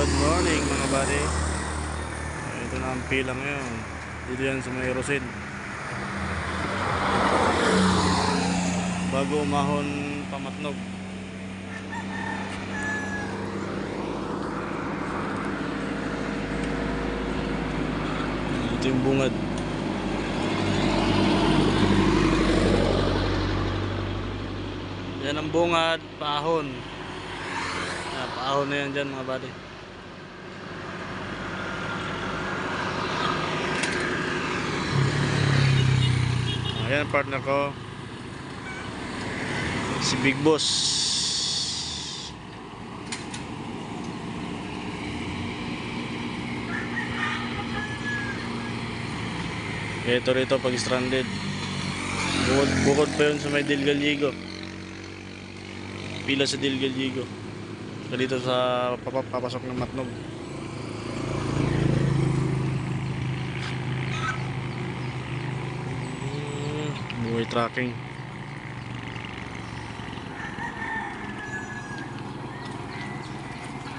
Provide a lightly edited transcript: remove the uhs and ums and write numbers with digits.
Good morning mga buddy. Ito na ang pila ngayon. Dito yan sa may Rosin. Bago umahon pamatnog. Ito yung bungad. Yan ang bungad, paahon. Yan, paahon na yan dyan mga buddy. Ayan ang partner ko, si Big Boss. Ito rito pag stranded. Bukod pa yun sa may Del Gallego. Pila sa Del Gallego. Dito sa papasok ng Matnog. Buhay tracking.